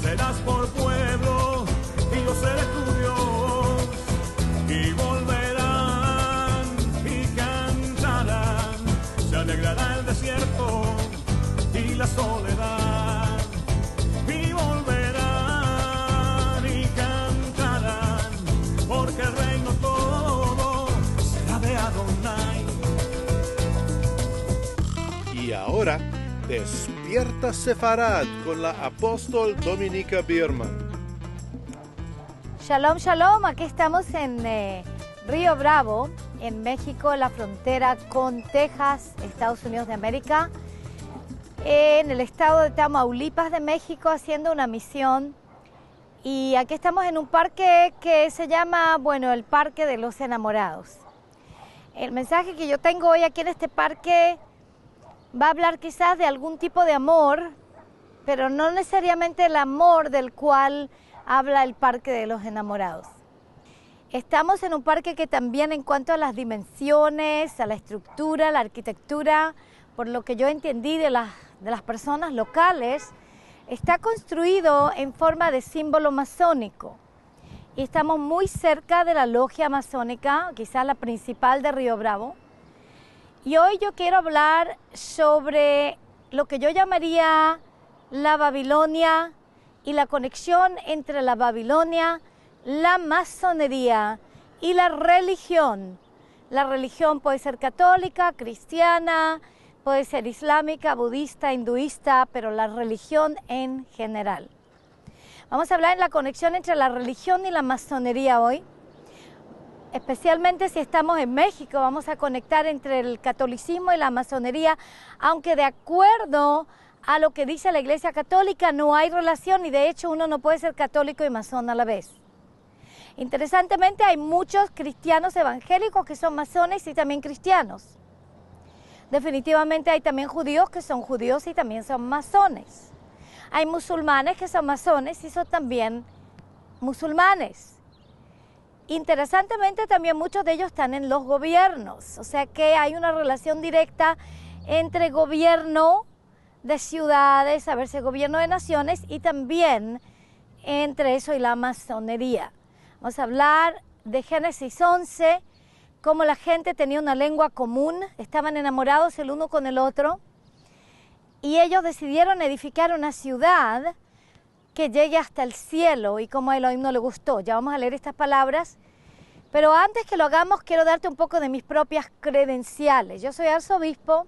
serás por pueblo y yo seré tu Dios. Y volverán y cantarán, se alegrará el desierto y la soledad. Y volverán y cantarán, porque el reino todo será de Adonai. Y ahora, Despierta Sefarad con la apóstol Dominica Bierman. Shalom, shalom. Aquí estamos en Río Bravo, en México, en la frontera con Texas, Estados Unidos de América, en el estado de Tamaulipas de México, haciendo una misión. Y aquí estamos en un parque que se llama, bueno, el Parque de los Enamorados. El mensaje que yo tengo hoy aquí en este parque va a hablar quizás de algún tipo de amor, pero no necesariamente el amor del cual habla el Parque de los Enamorados. Estamos en un parque que también, en cuanto a las dimensiones, a la estructura, la arquitectura, por lo que yo entendí de las personas locales, está construido en forma de símbolo masónico. Y estamos muy cerca de la logia masónica, quizás la principal de Río Bravo. Y hoy yo quiero hablar sobre lo que yo llamaría la Babilonia y la conexión entre la Babilonia, la masonería y la religión. La religión puede ser católica, cristiana, puede ser islámica, budista, hinduista, pero la religión en general. Vamos a hablar de la conexión entre la religión y la masonería hoy. Especialmente si estamos en México, vamos a conectar entre el catolicismo y la masonería, aunque de acuerdo a lo que dice la Iglesia Católica no hay relación y de hecho uno no puede ser católico y masón a la vez. Interesantemente hay muchos cristianos evangélicos que son masones y también cristianos. Definitivamente hay también judíos que son judíos y también son masones. Hay musulmanes que son masones y son también musulmanes. Interesantemente también muchos de ellos están en los gobiernos, o sea que hay una relación directa entre gobierno de ciudades, a verse gobierno de naciones y también entre eso y la masonería. Vamos a hablar de Génesis 11, cómo la gente tenía una lengua común, estaban enamorados el uno con el otro y ellos decidieron edificar una ciudad que llegue hasta el cielo y como a Elohim no le gustó. Ya vamos a leer estas palabras, pero antes que lo hagamos quiero darte un poco de mis propias credenciales. Yo soy arzobispo,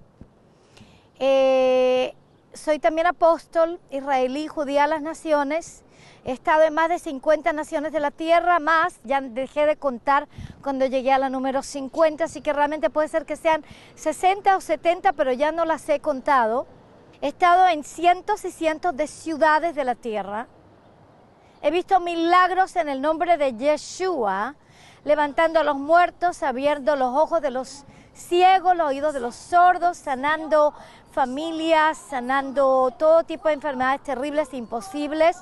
soy también apóstol israelí, judía a las naciones, he estado en más de 50 naciones de la tierra, más, ya dejé de contar cuando llegué a la número 50, así que realmente puede ser que sean 60 o 70, pero ya no las he contado. He estado en cientos y cientos de ciudades de la tierra. He visto milagros en el nombre de Yeshua, levantando a los muertos, abriendo los ojos de los ciegos, los oídos de los sordos, sanando familias, sanando todo tipo de enfermedades terribles e imposibles,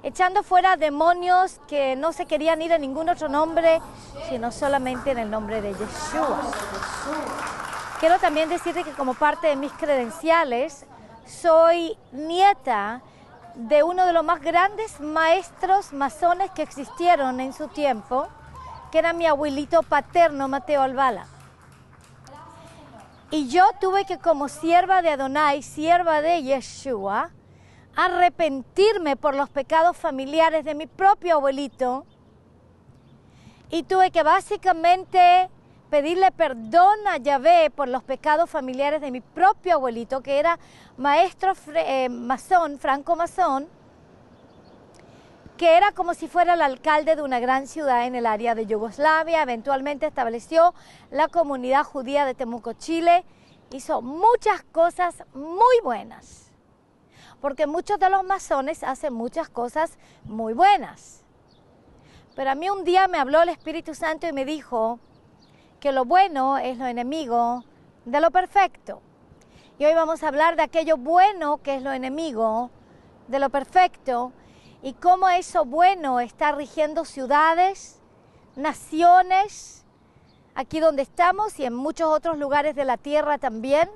echando fuera demonios que no se querían ir en ningún otro nombre, sino solamente en el nombre de Yeshua. Quiero también decirte que como parte de mis credenciales, soy nieta de uno de los más grandes maestros masones que existieron en su tiempo, que era mi abuelito paterno, Mateo Albala. Y yo tuve que, como sierva de Adonai, sierva de Yeshua, arrepentirme por los pecados familiares de mi propio abuelito. Y tuve que básicamente pedirle perdón a Yahvé por los pecados familiares de mi propio abuelito, que era maestro masón, franco-masón, que era como si fuera el alcalde de una gran ciudad en el área de Yugoslavia. Eventualmente estableció la comunidad judía de Temuco, Chile. Hizo muchas cosas muy buenas, porque muchos de los masones hacen muchas cosas muy buenas. Pero a mí un día me habló el Espíritu Santo y me dijo que lo bueno es lo enemigo de lo perfecto. Y hoy vamos a hablar de aquello bueno que es lo enemigo de lo perfecto y cómo eso bueno está rigiendo ciudades, naciones, aquí donde estamos y en muchos otros lugares de la tierra también,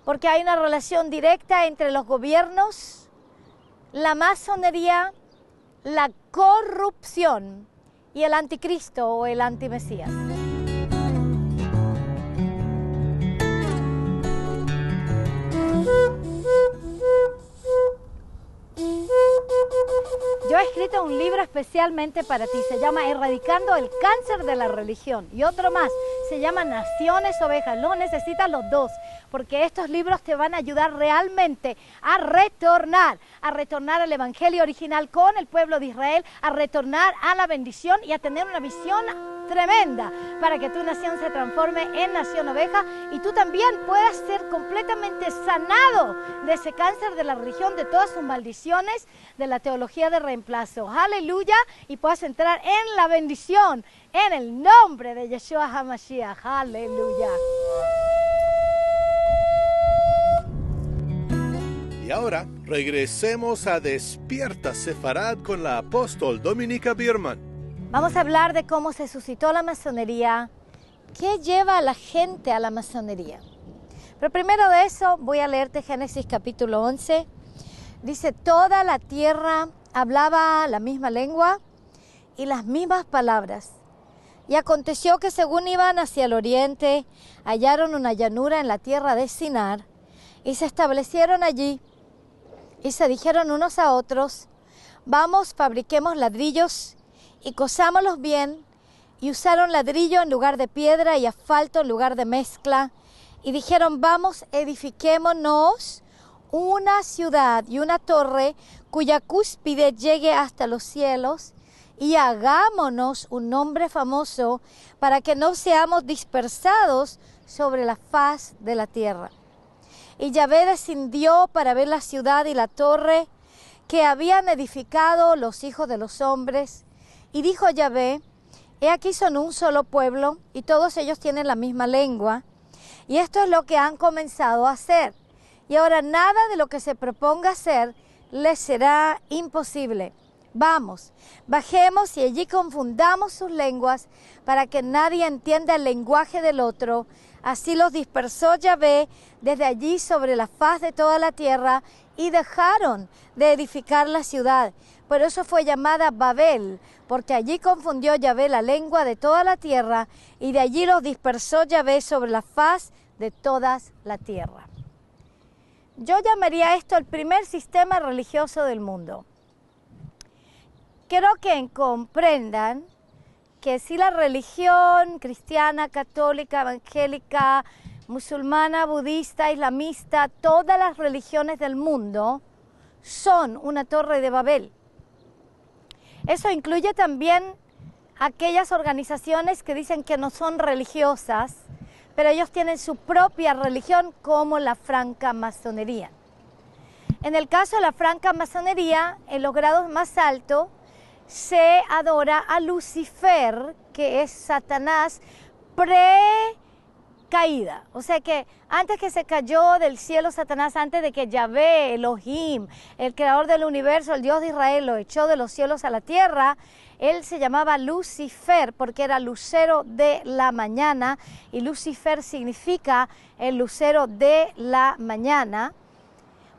porque hay una relación directa entre los gobiernos, la masonería, la corrupción y el anticristo o el antimesías. Yo he escrito un libro especialmente para ti, se llama Erradicando el cáncer de la religión, y otro más, se llama Naciones Ovejas. Lo necesitas los dos, porque estos libros te van a ayudar realmente a retornar al evangelio original con el pueblo de Israel, a retornar a la bendición y a tener una visión tremenda para que tu nación se transforme en nación oveja y tú también puedas ser completamente sanado de ese cáncer de la religión, de todas sus maldiciones, de la teología de reemplazo. Aleluya, y puedas entrar en la bendición en el nombre de Yeshua HaMashiach. Aleluya. Y ahora regresemos a Despierta Sefarad con la apóstol Dominica Bierman. Vamos a hablar de cómo se suscitó la masonería, qué lleva a la gente a la masonería. Pero primero de eso voy a leerte Génesis capítulo 11. Dice, toda la tierra hablaba la misma lengua y las mismas palabras. Y aconteció que según iban hacia el oriente, hallaron una llanura en la tierra de Sinar y se establecieron allí y se dijeron unos a otros, vamos, fabriquemos ladrillos y cosámoslos bien, y usaron ladrillo en lugar de piedra y asfalto en lugar de mezcla, y dijeron, vamos, edifiquémonos una ciudad y una torre cuya cúspide llegue hasta los cielos, y hagámonos un nombre famoso para que no seamos dispersados sobre la faz de la tierra. Y Yahvé descendió para ver la ciudad y la torre que habían edificado los hijos de los hombres, y dijo Yahvé, he aquí son un solo pueblo, y todos ellos tienen la misma lengua, y esto es lo que han comenzado a hacer. Y ahora nada de lo que se proponga hacer les será imposible. Vamos, bajemos y allí confundamos sus lenguas, para que nadie entienda el lenguaje del otro. Así los dispersó Yahvé desde allí sobre la faz de toda la tierra, y dejaron de edificar la ciudad. Por eso fue llamada Babel, porque allí confundió Yahvé la lengua de toda la tierra, y de allí los dispersó Yahvé sobre la faz de toda la tierra. Yo llamaría esto el primer sistema religioso del mundo. Quiero que comprendan que si la religión cristiana, católica, evangélica, musulmana, budista, islamista, todas las religiones del mundo son una torre de Babel. Eso incluye también aquellas organizaciones que dicen que no son religiosas, pero ellos tienen su propia religión, como la francmasonería. En el caso de la francmasonería, en los grados más altos, se adora a Lucifer, que es Satanás pre-caída. O sea que antes que se cayó del cielo Satanás, antes de que Yahvé, Elohim, el creador del universo, el Dios de Israel, lo echó de los cielos a la tierra, él se llamaba Lucifer porque era lucero de la mañana, y Lucifer significa el lucero de la mañana,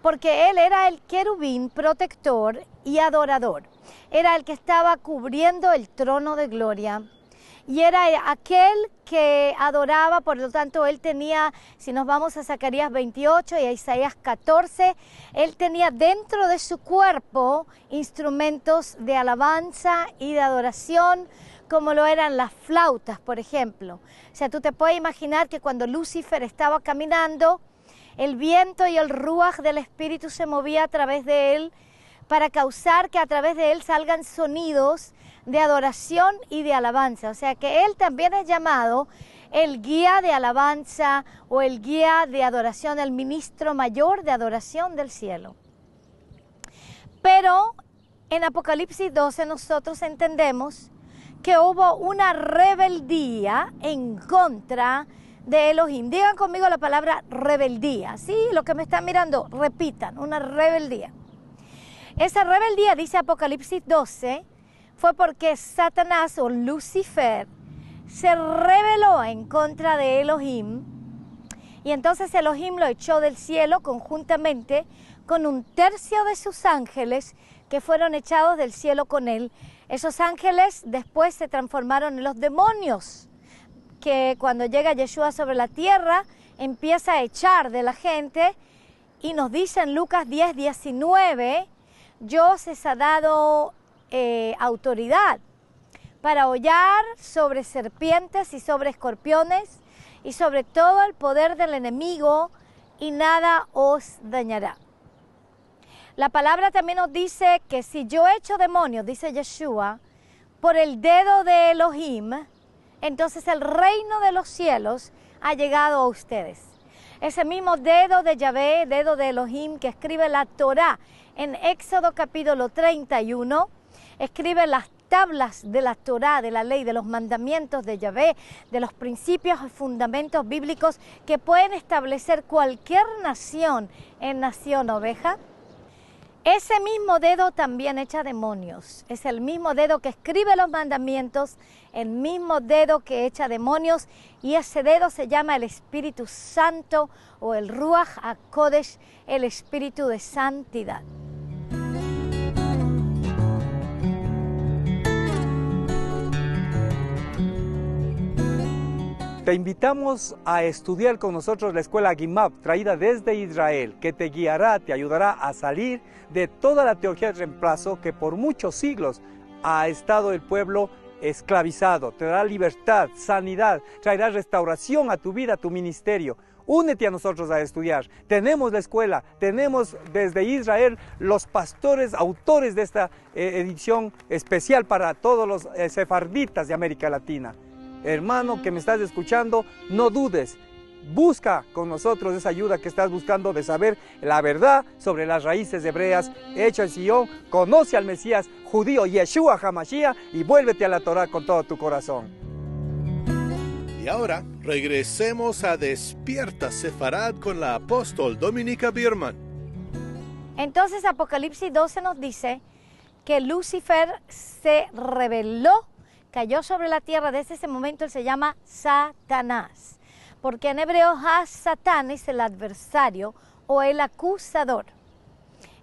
porque él era el querubín protector y adorador. Era el que estaba cubriendo el trono de gloria. Y era aquel que adoraba, por lo tanto, él tenía, si nos vamos a Zacarías 28 y a Isaías 14, él tenía dentro de su cuerpo instrumentos de alabanza y de adoración, como lo eran las flautas, por ejemplo. O sea, tú te puedes imaginar que cuando Lucifer estaba caminando, el viento y el ruaj del Espíritu se movía a través de él para causar que a través de él salgan sonidos de adoración y de alabanza. O sea que él también es llamado el guía de alabanza o el guía de adoración, el ministro mayor de adoración del cielo. Pero en Apocalipsis 12 nosotros entendemos que hubo una rebeldía en contra de Elohim. Digan conmigo la palabra rebeldía. Sí, los que me están mirando, repitan, una rebeldía. Esa rebeldía, dice Apocalipsis 12, fue porque Satanás o Lucifer se rebeló en contra de Elohim, y entonces Elohim lo echó del cielo conjuntamente con 1/3 de sus ángeles que fueron echados del cielo con él. Esos ángeles después se transformaron en los demonios, que cuando llega Yeshua sobre la tierra empieza a echar de la gente, y nos dice en Lucas 10:19, Dios les ha dado autoridad para hollar sobre serpientes y sobre escorpiones y sobre todo el poder del enemigo, y nada os dañará. La palabra también nos dice que si yo echo demonios, dice Yeshua, por el dedo de Elohim, entonces el reino de los cielos ha llegado a ustedes. Ese mismo dedo de Yahvé, dedo de Elohim, que escribe la Torá en Éxodo capítulo 31, escribe las tablas de la Torá, de la ley, de los mandamientos de Yahvé, de los principios y fundamentos bíblicos que pueden establecer cualquier nación en nación oveja. Ese mismo dedo también echa demonios. Es el mismo dedo que escribe los mandamientos, el mismo dedo que echa demonios, y ese dedo se llama el Espíritu Santo o el Ruach HaKodesh, el Espíritu de Santidad. Te invitamos a estudiar con nosotros la escuela Gimab, traída desde Israel, que te guiará, te ayudará a salir de toda la teología del reemplazo que por muchos siglos ha estado el pueblo esclavizado. Te dará libertad, sanidad, traerá restauración a tu vida, a tu ministerio. Únete a nosotros a estudiar. Tenemos la escuela, tenemos desde Israel los pastores, autores de esta edición especial para todos los sefarditas de América Latina. Hermano que me estás escuchando, no dudes, busca con nosotros esa ayuda que estás buscando de saber la verdad sobre las raíces hebreas, hecha en Sion. Conoce al Mesías judío, Yeshua HaMashiach, y vuélvete a la Torah con todo tu corazón. Y ahora regresemos a Despierta Sefarad con la apóstol Dominica Biermann. Entonces Apocalipsis 12 nos dice que Lucifer se rebeló, cayó sobre la tierra. Desde ese momento él se llama Satanás, porque en hebreo Satán es el adversario o el acusador.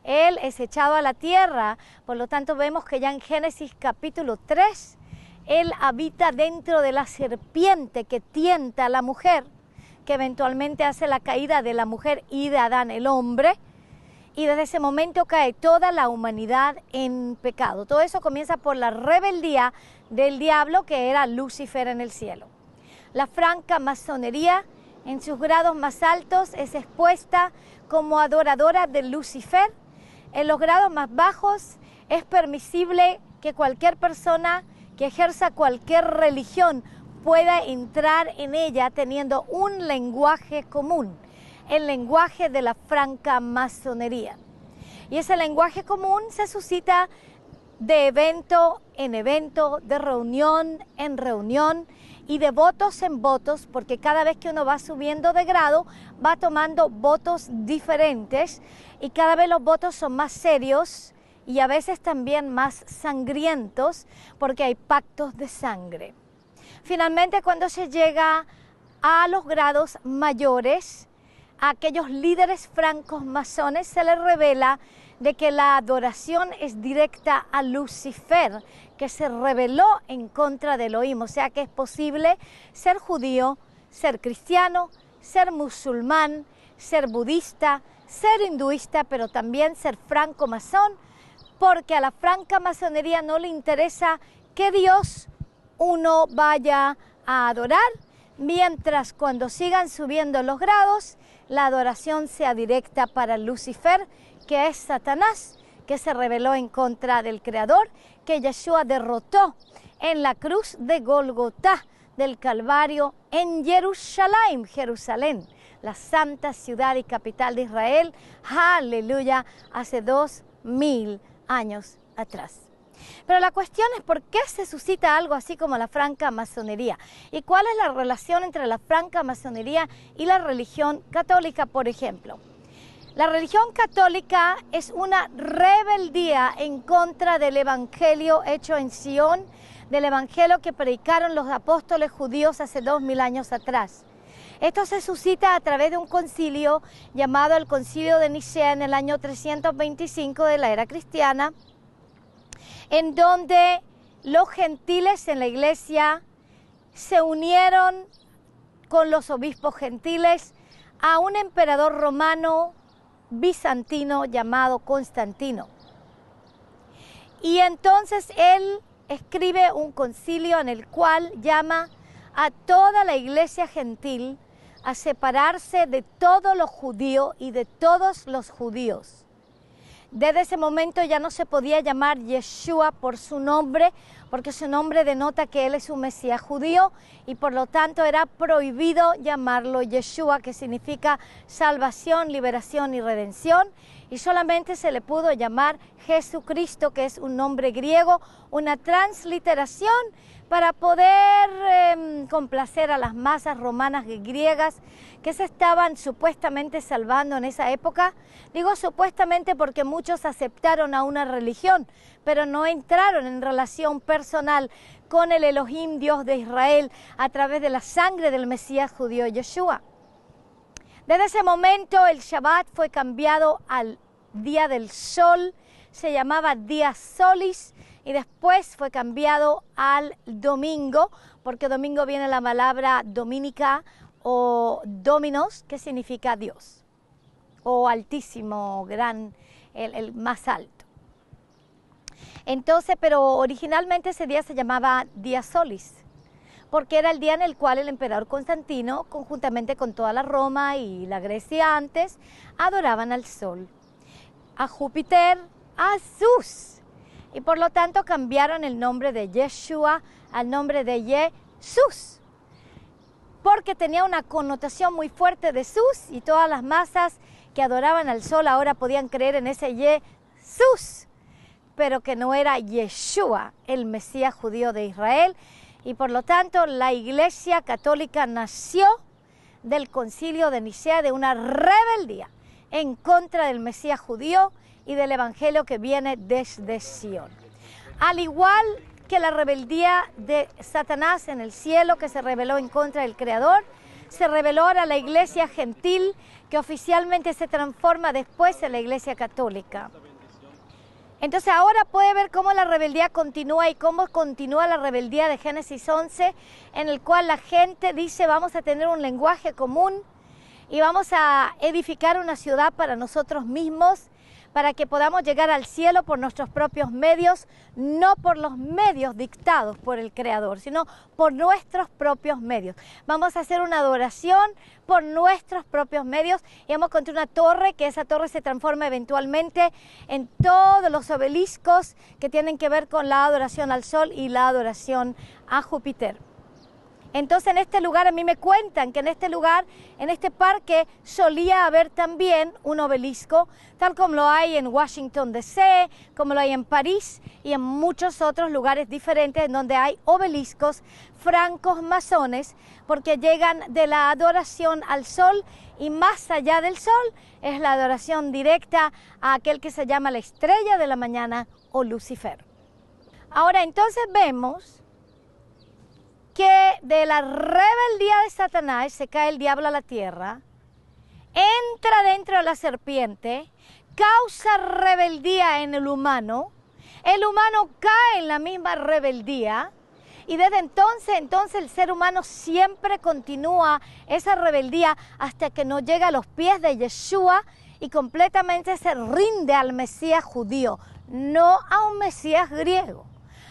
Él es echado a la tierra, por lo tanto vemos que ya en Génesis capítulo 3, él habita dentro de la serpiente que tienta a la mujer, que eventualmente hace la caída de la mujer y de Adán el hombre, y desde ese momento cae toda la humanidad en pecado. Todo eso comienza por la rebeldía del diablo, que era Lucifer en el cielo. La franca masonería en sus grados más altos es expuesta como adoradora de Lucifer. En los grados más bajos es permisible que cualquier persona que ejerza cualquier religión pueda entrar en ella teniendo un lenguaje común, el lenguaje de la franca masonería. Y ese lenguaje común se suscita de evento en evento, de reunión en reunión y de votos en votos, porque cada vez que uno va subiendo de grado va tomando votos diferentes, y cada vez los votos son más serios y a veces también más sangrientos, porque hay pactos de sangre. Finalmente, cuando se llega a los grados mayores, a aquellos líderes francos masones se les revela de que la adoración es directa a Lucifer, que se rebeló en contra de Elohim. O sea que es posible ser judío, ser cristiano, ser musulmán, ser budista, ser hinduista, pero también ser franco masón, porque a la franca masonería no le interesa qué Dios uno vaya a adorar, mientras cuando sigan subiendo los grados, la adoración sea directa para Lucifer, que es Satanás, que se rebeló en contra del Creador, que Yeshua derrotó en la cruz de Golgotá del Calvario en Jerusalén, la santa ciudad y capital de Israel, aleluya, hace 2000 años atrás. Pero la cuestión es por qué se suscita algo así como la franca masonería y cuál es la relación entre la franca masonería y la religión católica, por ejemplo. La religión católica es una rebeldía en contra del evangelio hecho en Sion, del evangelio que predicaron los apóstoles judíos hace 2000 años atrás. Esto se suscita a través de un concilio llamado el Concilio de Nicea en el año 325 de la era cristiana, en donde los gentiles en la iglesia se unieron con los obispos gentiles a un emperador romano bizantino llamado Constantino. Y entonces él escribe un concilio en el cual llama a toda la iglesia gentil a separarse de todo lo judío y de todos los judíos. Desde ese momento ya no se podía llamar Yeshua por su nombre, porque su nombre denota que él es un Mesías judío y por lo tanto era prohibido llamarlo Yeshua, que significa salvación, liberación y redención, y solamente se le pudo llamar Jesucristo, que es un nombre griego, una transliteración para poder complacer a las masas romanas y griegas que se estaban supuestamente salvando en esa época. Digo supuestamente porque muchos aceptaron a una religión, pero no entraron en relación personal con el Elohim, Dios de Israel, a través de la sangre del Mesías judío Yeshua. Desde ese momento el Shabbat fue cambiado al Día del Sol, se llamaba Día Solis, y después fue cambiado al domingo, porque domingo viene la palabra dominica o dominos, que significa Dios, o altísimo, gran, el más alto. Entonces, pero originalmente ese día se llamaba Día Solis, porque era el día en el cual el emperador Constantino, conjuntamente con toda la Roma y la Grecia antes, adoraban al sol, a Júpiter, a Zeus. Y por lo tanto cambiaron el nombre de Yeshua al nombre de Jesús, porque tenía una connotación muy fuerte de Jesús, y todas las masas que adoraban al sol ahora podían creer en ese Jesús, pero que no era Yeshua, el Mesías judío de Israel. Y por lo tanto la Iglesia Católica nació del Concilio de Nicea, de una rebeldía en contra del Mesías judío y del Evangelio que viene desde Sion. Al igual que la rebeldía de Satanás en el cielo, que se rebeló en contra del Creador, se rebeló ahora la iglesia gentil, que oficialmente se transforma después en la Iglesia Católica. Entonces ahora puede ver cómo la rebeldía continúa y cómo continúa la rebeldía de Génesis 11, en el cual la gente dice: vamos a tener un lenguaje común y vamos a edificar una ciudad para nosotros mismos, para que podamos llegar al cielo por nuestros propios medios, no por los medios dictados por el Creador, sino por nuestros propios medios. Vamos a hacer una adoración por nuestros propios medios y vamos a construir una torre, que esa torre se transforma eventualmente en todos los obeliscos que tienen que ver con la adoración al sol y la adoración a Júpiter. Entonces en este lugar, a mí me cuentan que en este lugar, en este parque, solía haber también un obelisco, tal como lo hay en Washington DC, como lo hay en París y en muchos otros lugares diferentes en donde hay obeliscos francos masones, porque llegan de la adoración al sol, y más allá del sol es la adoración directa a aquel que se llama la estrella de la mañana o Lucifer. Ahora entonces vemos que de la rebeldía de Satanás se cae el diablo a la tierra, entra dentro de la serpiente, causa rebeldía en el humano cae en la misma rebeldía, y desde entonces el ser humano siempre continúa esa rebeldía hasta que no llega a los pies de Yeshua y completamente se rinde al Mesías judío, no a un Mesías griego,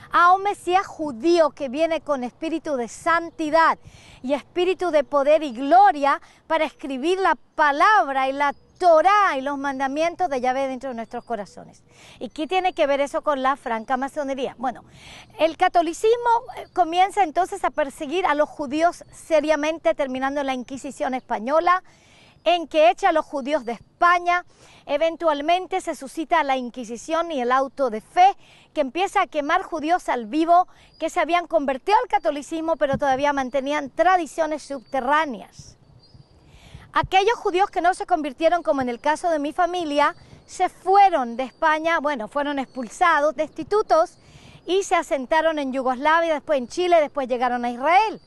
a un Mesías judío que viene con espíritu de santidad y espíritu de poder y gloria para escribir la palabra y la Torá y los mandamientos de Yahvé dentro de nuestros corazones. ¿Y qué tiene que ver eso con la franca masonería? Bueno, el catolicismo comienza entonces a perseguir a los judíos seriamente, terminando en la Inquisición española, en que echa a los judíos de España. Eventualmente se suscita la Inquisición y el auto de fe, que empieza a quemar judíos al vivo que se habían convertido al catolicismo, pero todavía mantenían tradiciones subterráneas. Aquellos judíos que no se convirtieron, como en el caso de mi familia, se fueron de España, bueno, fueron expulsados, destitutos, y se asentaron en Yugoslavia, después en Chile, después llegaron a Israel.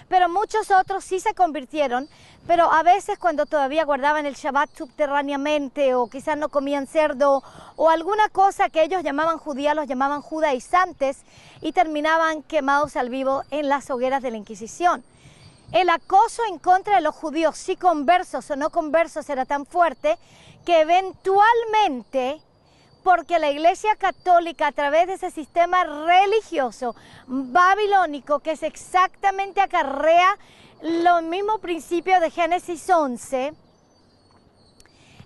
pero muchos otros sí se convirtieron, pero a veces cuando todavía guardaban el Shabbat subterráneamente o quizás no comían cerdo o alguna cosa que ellos llamaban judía, los llamaban judaizantes y terminaban quemados al vivo en las hogueras de la Inquisición. El acoso en contra de los judíos, si conversos o no conversos, era tan fuerte que eventualmente, porque la Iglesia Católica a través de ese sistema religioso babilónico que es exactamente acarrea los mismos principios de Génesis 11,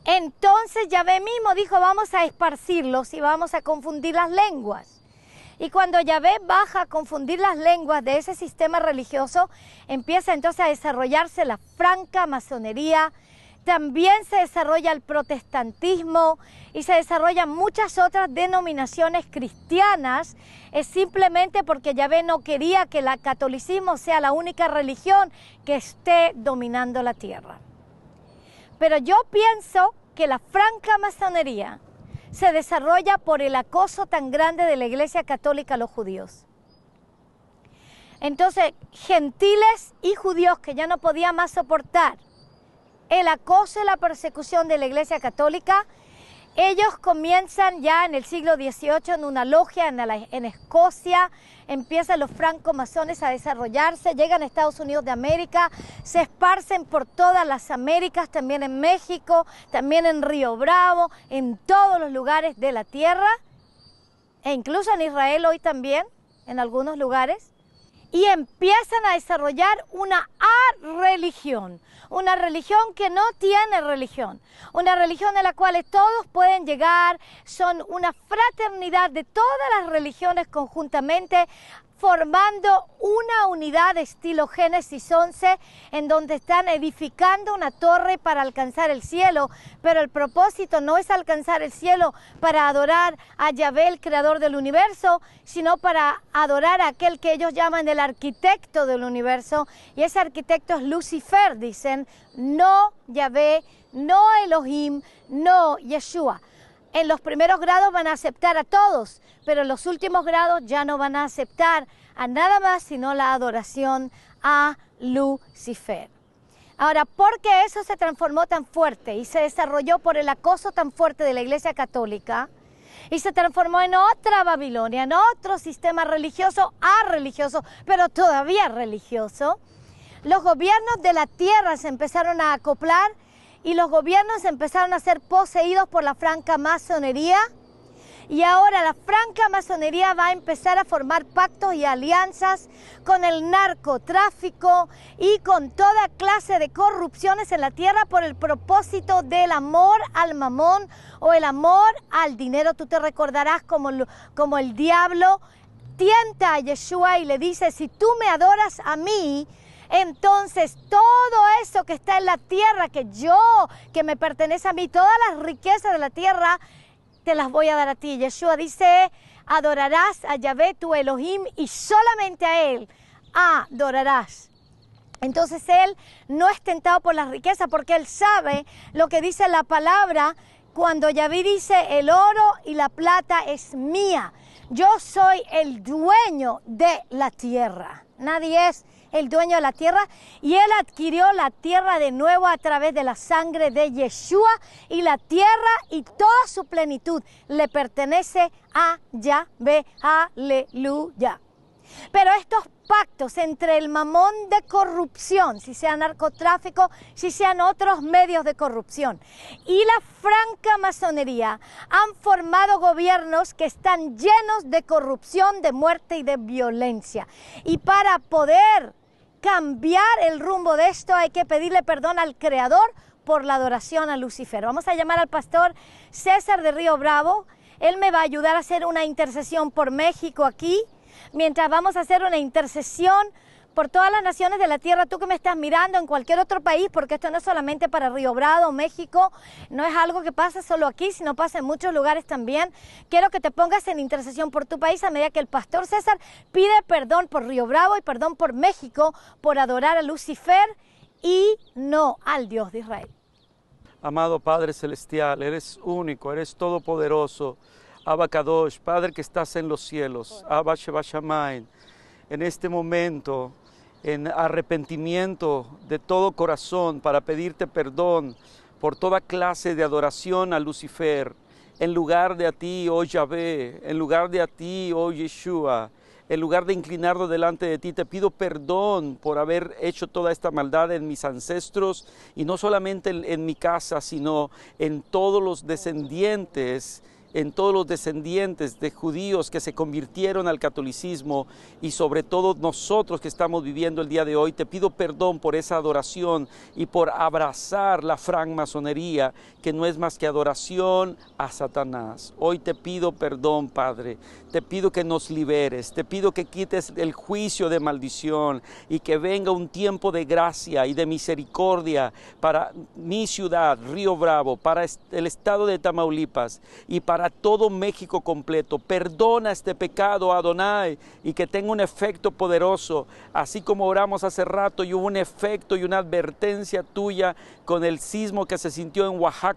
entonces Yahvé mismo dijo, vamos a esparcirlos y vamos a confundir las lenguas. Y cuando Yahvé baja a confundir las lenguas de ese sistema religioso, empieza entonces a desarrollarse la franca masonería, también se desarrolla el protestantismo y se desarrollan muchas otras denominaciones cristianas, es simplemente porque Yahvé no quería que el catolicismo sea la única religión que esté dominando la tierra. Pero yo pienso que la franca masonería se desarrolla por el acoso tan grande de la Iglesia Católica a los judíos. Entonces, gentiles y judíos que ya no podían más soportar el acoso y la persecución de la Iglesia Católica, ellos comienzan ya en el siglo XVIII en una logia en Escocia, empiezan los francomasones a desarrollarse, llegan a Estados Unidos de América, se esparcen por todas las Américas, también en México, también en Río Bravo, en todos los lugares de la tierra, e incluso en Israel hoy también, en algunos lugares, y empiezan a desarrollar una religión que no tiene religión, una religión en la cual todos pueden llegar, son una fraternidad de todas las religiones conjuntamente, formando una unidad de estilo Génesis 11, en donde están edificando una torre para alcanzar el cielo, pero el propósito no es alcanzar el cielo para adorar a Yahvé, el creador del universo, sino para adorar a aquel que ellos llaman el arquitecto del universo, y ese arquitecto es Lucifer, dicen, no Yahvé, no Elohim, no Yeshua. En los primeros grados van a aceptar a todos, pero en los últimos grados ya no van a aceptar a nada más sino la adoración a Lucifer. Ahora, ¿por qué eso se transformó tan fuerte y se desarrolló por el acoso tan fuerte de la Iglesia Católica y se transformó en otra Babilonia, en otro sistema religioso, religioso, pero todavía religioso? Los gobiernos de la tierra se empezaron a acoplar y los gobiernos empezaron a ser poseídos por la franca masonería, y ahora la franca masonería va a empezar a formar pactos y alianzas con el narcotráfico y con toda clase de corrupciones en la tierra por el propósito del amor al mamón o el amor al dinero. Tú te recordarás como el diablo tienta a Yeshua y le dice, si tú me adoras a mí, entonces todo eso que está en la tierra, que me pertenece a mí, todas las riquezas de la tierra, te las voy a dar a ti. Yeshua dice, adorarás a Yahvé tu Elohim y solamente a Él adorarás. Entonces Él no es tentado por las riquezas porque Él sabe lo que dice la palabra cuando Yahvé dice, el oro y la plata es mía. Yo soy el dueño de la tierra. Nadie es el dueño de la tierra, y Él adquirió la tierra de nuevo a través de la sangre de Yeshua, y la tierra y toda su plenitud le pertenece a Yahvé. Aleluya. Pero estos pactos entre el mamón de corrupción, si sea narcotráfico, si sean otros medios de corrupción, y la franca masonería, han formado gobiernos que están llenos de corrupción, de muerte y de violencia. Y para poder cambiar el rumbo de esto hay que pedirle perdón al Creador por la adoración a Lucifer. Vamos a llamar al pastor César de Río Bravo. Él me va a ayudar a hacer una intercesión por México aquí, mientras vamos a hacer una intercesión por todas las naciones de la tierra. Tú que me estás mirando en cualquier otro país, porque esto no es solamente para Río Bravo, México, no es algo que pasa solo aquí, sino pasa en muchos lugares también. Quiero que te pongas en intercesión por tu país a medida que el pastor César pide perdón por Río Bravo y perdón por México por adorar a Lucifer y no al Dios de Israel. Amado Padre Celestial, eres único, eres todopoderoso. Abba Kadosh, Padre que estás en los cielos, Abba Sheba Shamayim, en este momento en arrepentimiento de todo corazón para pedirte perdón por toda clase de adoración a Lucifer, en lugar de a ti, oh Yahvé, en lugar de a ti, oh Yeshua. En lugar de inclinarnos delante de ti, te pido perdón por haber hecho toda esta maldad en mis ancestros, y no solamente en mi casa, sino en todos los descendientes de judíos que se convirtieron al catolicismo, y sobre todo nosotros que estamos viviendo el día de hoy. Te pido perdón por esa adoración y por abrazar la francmasonería, que no es más que adoración a Satanás. Hoy te pido perdón, Padre. Te pido que nos liberes, te pido que quites el juicio de maldición y que venga un tiempo de gracia y de misericordia para mi ciudad, Río Bravo, para el estado de Tamaulipas y para todo México completo. Perdona este pecado, Adonai, y que tenga un efecto poderoso, así como oramos hace rato y hubo un efecto y una advertencia tuya con el sismo que se sintió en Oaxaca.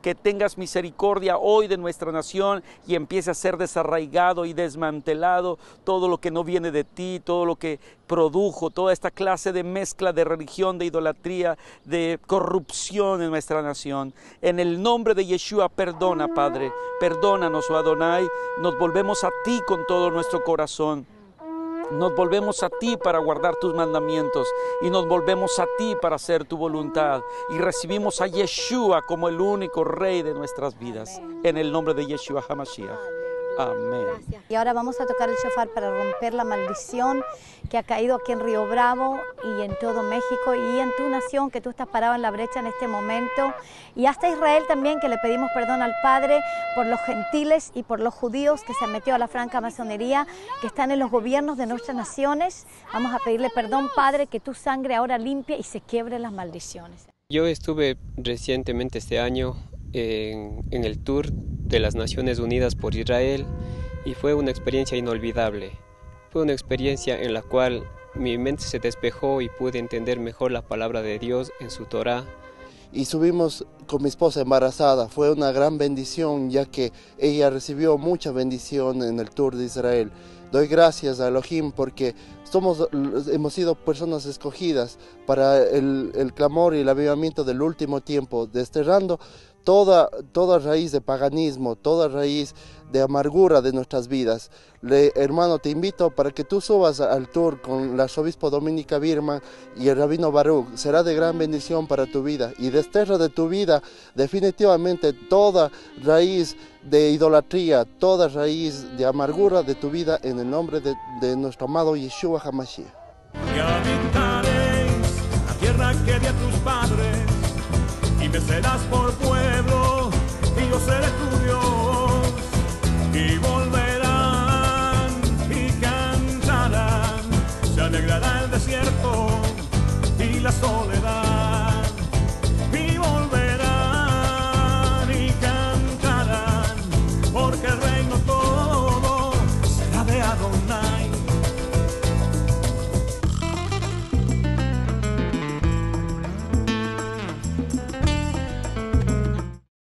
Que tengas misericordia hoy de nuestra nación y empiece a ser desarraigado y desmantelado todo lo que no viene de ti, todo lo que produjo toda esta clase de mezcla de religión, de idolatría, de corrupción en nuestra nación. En el nombre de Yeshua, perdona, Padre, perdónanos, oh Adonai. Nos volvemos a ti con todo nuestro corazón. Nos volvemos a ti para guardar tus mandamientos y nos volvemos a ti para hacer tu voluntad, y recibimos a Yeshua como el único Rey de nuestras vidas. En el nombre de Yeshua HaMashiach. Amén. Gracias. Y ahora vamos a tocar el shofar para romper la maldición que ha caído aquí en Río Bravo y en todo México y en tu nación, que tú estás parado en la brecha en este momento. Y hasta Israel también, que le pedimos perdón al Padre por los gentiles y por los judíos que se han metido a la francmasonería, que están en los gobiernos de nuestras naciones. Vamos a pedirle perdón, Padre, que tu sangre ahora limpie y se quiebre las maldiciones. Yo estuve recientemente este año en el tour de las Naciones Unidas por Israel y fue una experiencia inolvidable. Fue una experiencia en la cual mi mente se despejó y pude entender mejor la palabra de Dios en su Torá. Y subimos con mi esposa embarazada. Fue una gran bendición, ya que ella recibió mucha bendición en el tour de Israel. Doy gracias a Elohim porque hemos sido personas escogidas para el clamor y el avivamiento del último tiempo, desterrando toda raíz de paganismo, toda raíz de amargura de nuestras vidas. Hermano, te invito para que tú subas al tour con el arzobispo Dominica Birman y el rabino Baruch. Será de gran bendición para tu vida y desterra de tu vida definitivamente toda raíz de idolatría, toda raíz de amargura de tu vida, en el nombre de nuestro amado Yeshua HaMashiach. Y habitaréis la tierra que di a tus padres, y me serás por pueblo, y yo seré tu Dios. Y volverán y cantarán, se alegrará el desierto y la soledad.